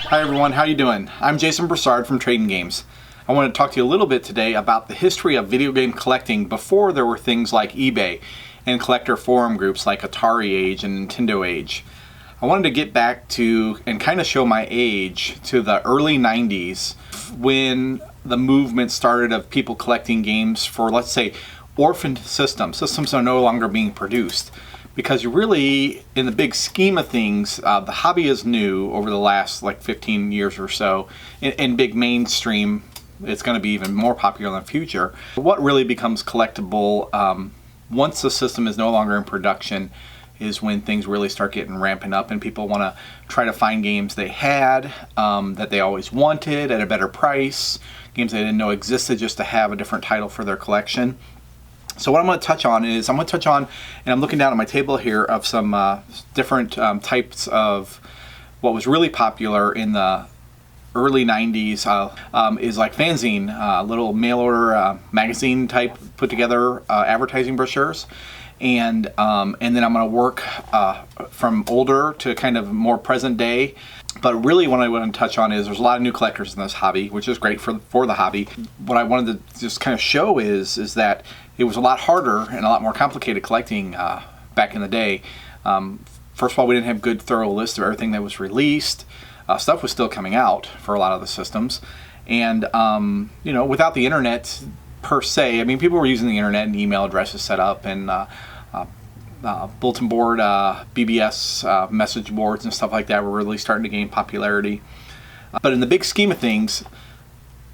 Hi everyone, how you doing? I'm Jason Broussard from Trading Games. I want to talk to you a little bit today about the history of video game collecting before there were things like eBay and collector forum groups like Atari Age and Nintendo Age. I wanted to get back to and kind of show my age to the early 90s when the movement started of people collecting games for, let's say, orphaned systems. Systems are no longer being produced. Because really, in the big scheme of things, the hobby is new over the last like 15 years or so. In big mainstream, it's going to be even more popular in the future. What really becomes collectible once the system is no longer in production is when things really start getting ramping up and people want to try to find games they had that they always wanted at a better price, games they didn't know existed just to have a different title for their collection. So what I'm going to touch on, and I'm looking down at my table here of some different types of what was really popular in the early 90s is like Fanzine, little mail order magazine type put together advertising brochures. And then I'm going to work from older to kind of more present day. But really what I want to touch on is there's a lot of new collectors in this hobby, which is great for the hobby. What I wanted to just kind of show is that it was a lot harder and a lot more complicated collecting back in the day. First of all, we didn't have good thorough lists of everything that was released. Stuff was still coming out for a lot of the systems. And, without the internet per se, I mean, people were using the internet and email addresses set up and bulletin board, BBS message boards and stuff like that were really starting to gain popularity. But in the big scheme of things,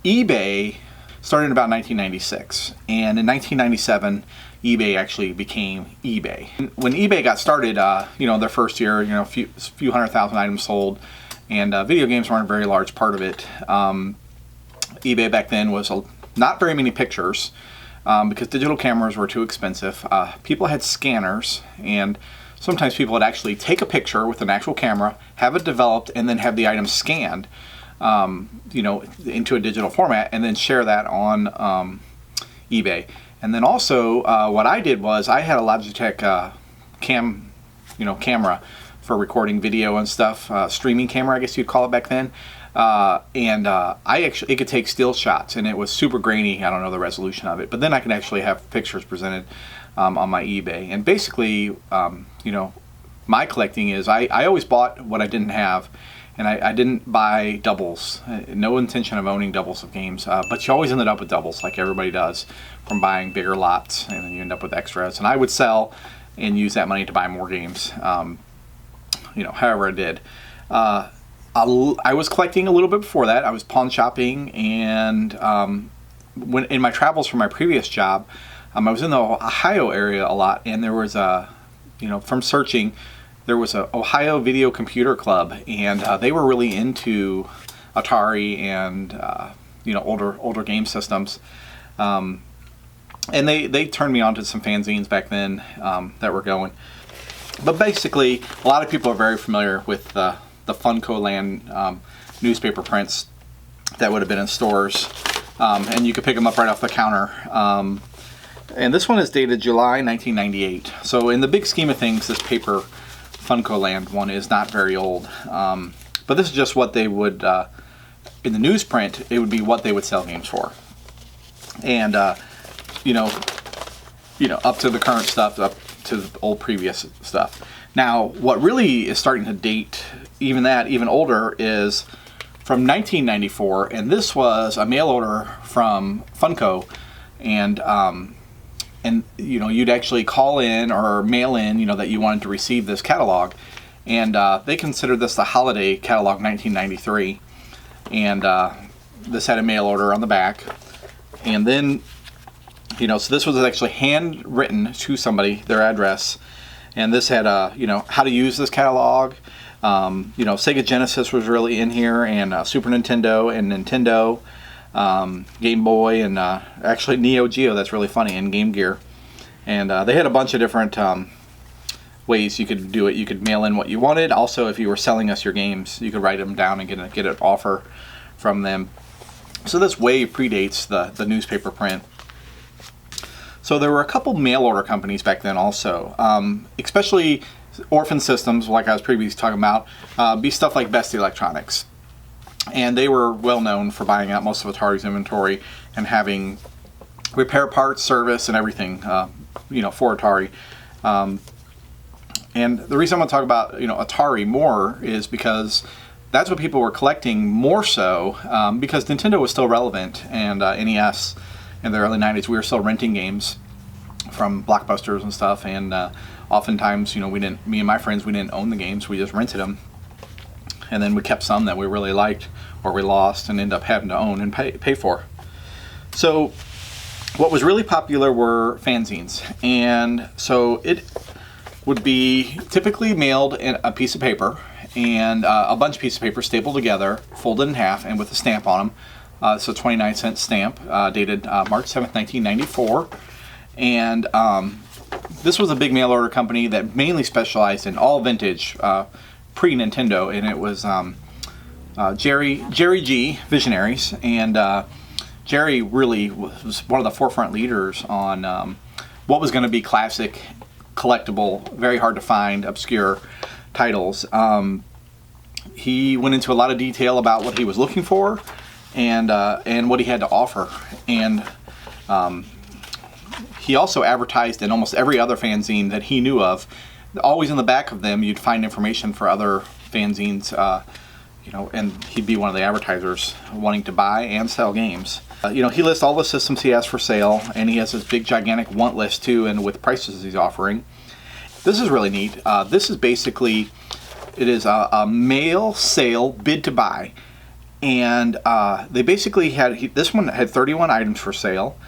eBay started in about 1996, and in 1997 eBay actually became eBay. When eBay got started, their first year, a few 100,000 items sold, and video games weren't a very large part of it. eBay back then was not very many pictures because digital cameras were too expensive. People had scanners, and sometimes people would actually take a picture with an actual camera, have it developed, and then have the item scanned into a digital format and then share that on eBay. And then also what I did was I had a Logitech camera for recording video and stuff, streaming camera I guess you'd call it back then. It could take still shots and it was super grainy. I don't know the resolution of it, but then I could actually have pictures presented on my eBay. And basically, my collecting is I always bought what I didn't have. And I didn't buy doubles, no intention of owning doubles of games, but you always ended up with doubles like everybody does from buying bigger lots, and then you end up with extras. And I would sell and use that money to buy more games, however I did. I was collecting a little bit before that. I was pawn shopping, and when in my travels from my previous job, I was in the Ohio area a lot, and there was from searching, there was a Ohio Video Computer Club, and they were really into Atari and older game systems, and they turned me on to some fanzines back then that were going. But basically, a lot of people are very familiar with the Funcoland newspaper prints that would have been in stores, and you could pick them up right off the counter. And this one is dated July 1998. So in the big scheme of things, this paper Funcoland one is not very old, but this is just what they would in the newsprint. It would be what they would sell games for, and up to the current stuff, up to the old previous stuff. Now, what really is starting to date even older is from 1994, and this was a mail order from Funco, and you'd actually call in or mail in, that you wanted to receive this catalog, and they considered this the holiday catalog 1993, and this had a mail order on the back, and then so this was actually handwritten to somebody, their address, and this had how to use this catalog. Sega Genesis was really in here, and Super Nintendo and Nintendo. Game Boy, and actually Neo Geo, that's really funny, and Game Gear. And they had a bunch of different ways you could do it. You could mail in what you wanted. Also, if you were selling us your games, you could write them down and get an offer from them. So this way predates the newspaper print. So there were a couple mail order companies back then also, especially orphan systems like I was previously talking about, be stuff like Best Electronics. and they were well known for buying out most of Atari's inventory and having repair parts, service, and everything, for Atari. And the reason I want to talk about, Atari more is because that's what people were collecting more so, because Nintendo was still relevant, and NES in the early 90s, we were still renting games from Blockbusters and stuff, and oftentimes, me and my friends, we didn't own the games, we just rented them, and then we kept some that we really liked, or we lost, and ended up having to own and pay for. So, what was really popular were fanzines, and so it would be typically mailed in a piece of paper, and a bunch of pieces of paper stapled together, folded in half, and with a stamp on them. It's a 29-cent stamp, dated March 7th, 1994. And this was a big mail order company that mainly specialized in all vintage, pre-Nintendo, and it was Jerry G. Visionaries. And Jerry really was one of the forefront leaders on what was going to be classic, collectible, very hard to find, obscure titles. He went into a lot of detail about what he was looking for and what he had to offer. And he also advertised in almost every other fanzine that he knew of. Always in the back of them, you'd find information for other fanzines, and he'd be one of the advertisers wanting to buy and sell games. He lists all the systems he has for sale, and he has this big, gigantic want list too, and with prices he's offering. This is really neat. This is basically, it is a mail sale bid to buy, and they basically this one had 31 items for sale,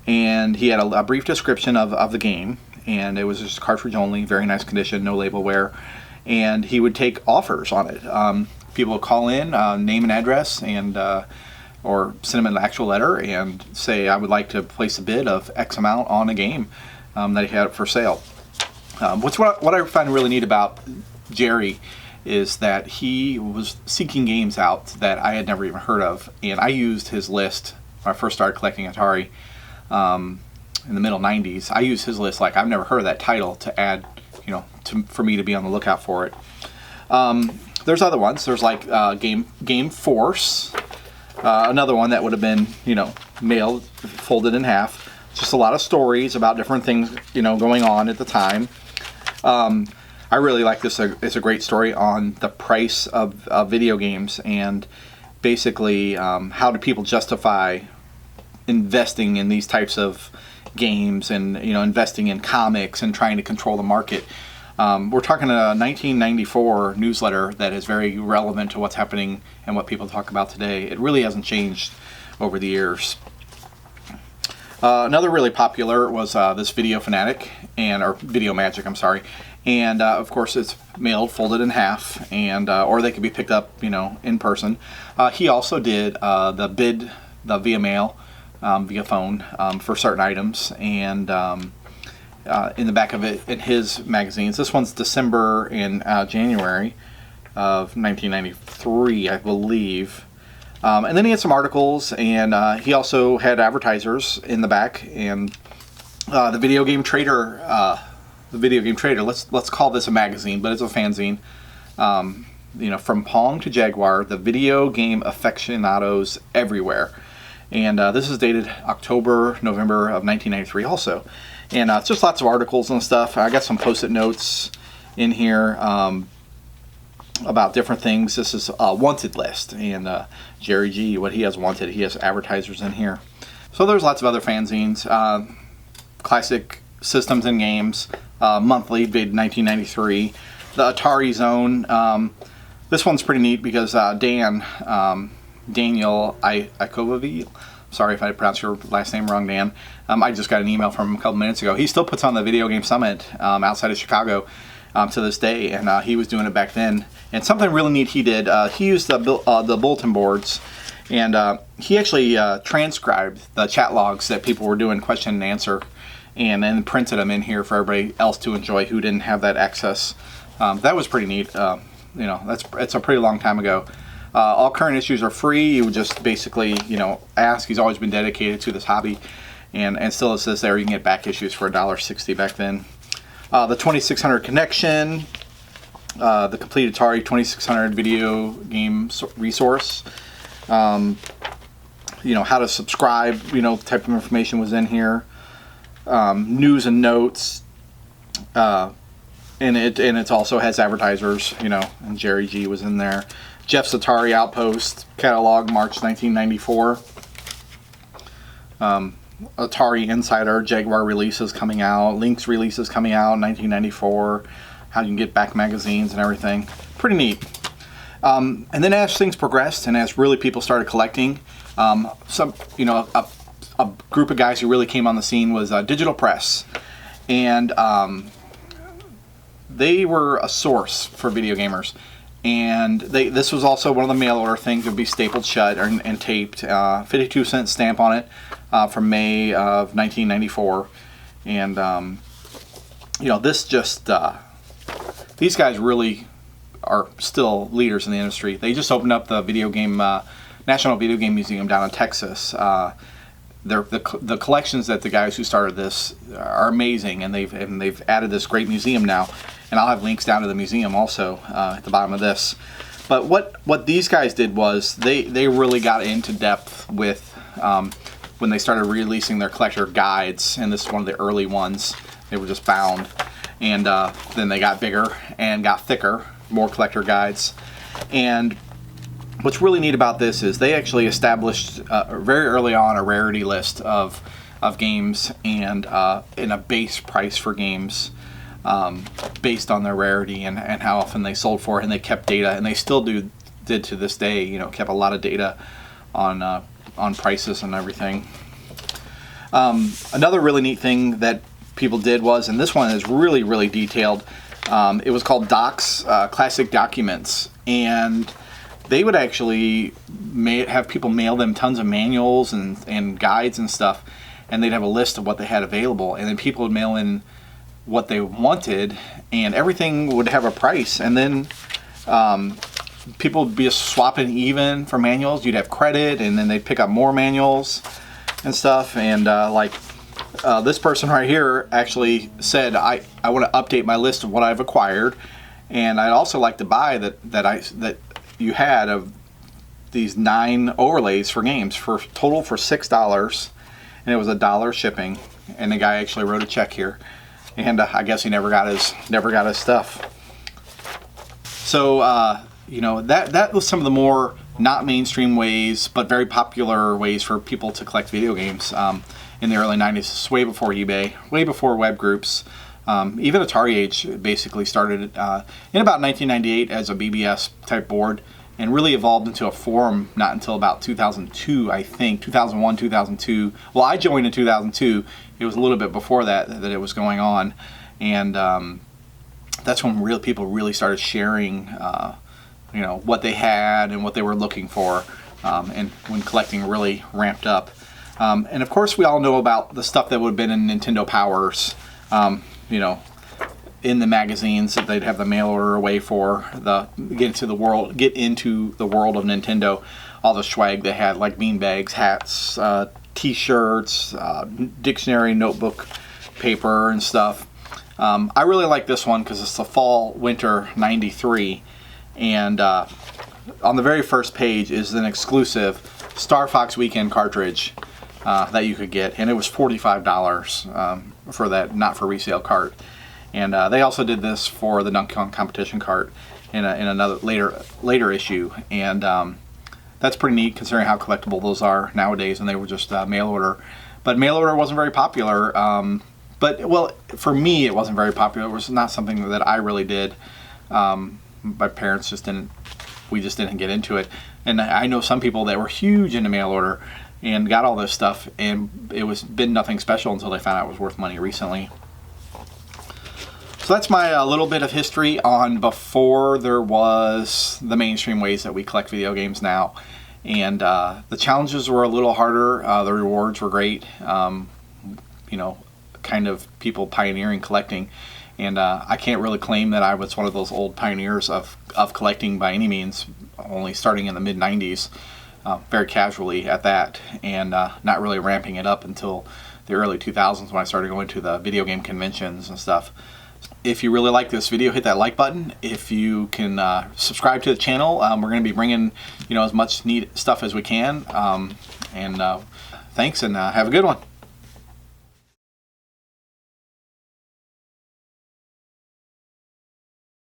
and he had a brief description of the game, and it was just cartridge only, very nice condition, no label wear, and he would take offers on it. People would call in, name and address, and or send him an actual letter and say, I would like to place a bid of X amount on a game that he had for sale. What I find really neat about Jerry is that he was seeking games out that I had never even heard of, and I used his list when I first started collecting Atari in the middle 90s. I used his list like I've never heard of that title to add, for me to be on the lookout for it. There's other ones. There's like Game Force, another one that would have been, mailed, folded in half. Just a lot of stories about different things, going on at the time. I really like this. It's a great story on the price of video games, and basically how do people justify investing in these types of games, and investing in comics and trying to control the market. We're talking a 1994 newsletter that is very relevant to what's happening and what people talk about today. It really hasn't changed over the years. Another really popular was this Video Fanatic, or Video Magic, I'm sorry. And of course it's mailed, folded in half, and or they could be picked up, in person. He also did the via mail, via phone, for certain items, and in the back of it, in his magazines. This one's December and January of 1993, I believe. And then he had some articles, and he also had advertisers in the back, and the Video Game Trader. Let's call this a magazine, but it's a fanzine. From Pong to Jaguar, the video game aficionados everywhere. And this is dated October, November of 1993 also. And it's just lots of articles and stuff. I got some post-it notes in here about different things. This is a wanted list, and Jerry G, what he has wanted, he has advertisers in here. So there's lots of other fanzines, classic systems and games, monthly, dated 1993. The Atari Zone. This one's pretty neat because Daniel Ikovavi, sorry if I pronounced your last name wrong, Dan. I just got an email from him a couple minutes ago. He still puts on the Video Game Summit outside of Chicago to this day, and he was doing it back then. And something really neat he did, he used the bulletin boards, and he actually transcribed the chat logs that people were doing question and answer, and then printed them in here for everybody else to enjoy who didn't have that access. That was pretty neat. It's a pretty long time ago. All current issues are free. You would just basically, ask. He's always been dedicated to this hobby, and still it says there you can get back issues for $1.60 back then. The 2600 connection, the complete Atari 2600 video game resource. You know, how to subscribe, you know, type of information was in here. News and notes. And it also has advertisers, you know, and Jerry G was in there. Jeff's Atari Outpost catalog, March 1994. Atari Insider, Jaguar releases coming out, Lynx releases coming out in 1994. How you can get back magazines and everything. Pretty neat. And then as things progressed and as really people started collecting, some, you know, a group of guys who really came on the scene was Digital Press, and they were a source for video gamers. And this was also one of the mail order things. It would be stapled shut and taped, 52-cent stamp on it from May of 1994. And you know, this just these guys really are still leaders in the industry. They just opened up the National Video Game Museum down in Texas. The collections that the guys who started this are amazing, and they've added this great museum now. And I'll have links down to the museum also at the bottom of this. But what these guys did was they really got into depth with when they started releasing their collector guides, and this is one of the early ones. They were just bound, and then they got bigger and got thicker, more collector guides. And what's really neat about this is they actually established very early on a rarity list of games and in a base price for games. Based on their rarity and how often they sold for it, and they kept data, and they still did to this day. You know, kept a lot of data on prices and everything. Another really neat thing that people did was, and this one is really, really detailed. It was called Docs, Classic Documents, and they would actually have people mail them tons of manuals and guides and stuff, and they'd have a list of what they had available, and then people would mail in what they wanted, and everything would have a price. And then people would be swapping even for manuals. You'd have credit, and then they'd pick up more manuals and stuff. And this person right here actually said, I want to update my list of what I've acquired, and I'd also like to buy that you had of these 9 overlays for games for total for $6, and it was $1 shipping. And the guy actually wrote a check here. And I guess he never got his stuff. So you know, that was some of the more not mainstream ways, but very popular ways for people to collect video games in the early 90s. This is way before eBay, way before web groups. Even Atari Age basically started in about 1998 as a BBS type board, and really evolved into a forum not until about 2002, I think, 2001, 2002. Well, I joined in 2002. It was a little bit before that it was going on, and that's when people really started sharing, you know, what they had and what they were looking for, and when collecting really ramped up. And of course, we all know about the stuff that would have been in Nintendo Powers, you know, in the magazines that they'd have the mail order away for get into the world of Nintendo. All the swag they had, like beanbags, hats, T-shirts, dictionary, notebook, paper, and stuff. I really like this one because it's the fall winter '93, and on the very first page is an exclusive Star Fox Weekend cartridge that you could get, and it was $45 for that, not for resale cart. And they also did this for the Donkey Kong competition cart in another later issue, and that's pretty neat considering how collectible those are nowadays, and they were just mail order. But mail order wasn't very popular. But well, for me, it wasn't very popular. It was not something that I really did. My parents just didn't. We just didn't get into it. And I know some people that were huge into mail order and got all this stuff, and it was been nothing special until they found out it was worth money recently. So that's my little bit of history on before there was the mainstream ways that we collect video games now. And the challenges were a little harder. The rewards were great. You know, kind of people pioneering collecting. And I can't really claim that I was one of those old pioneers of collecting by any means, only starting in the mid-90s, very casually at that, and not really ramping it up until the early 2000s when I started going to the video game conventions and stuff. If you really like this video, hit that like button. If you can subscribe to the channel, we're going to be bringing as much neat stuff as we can. Thanks, and have a good one.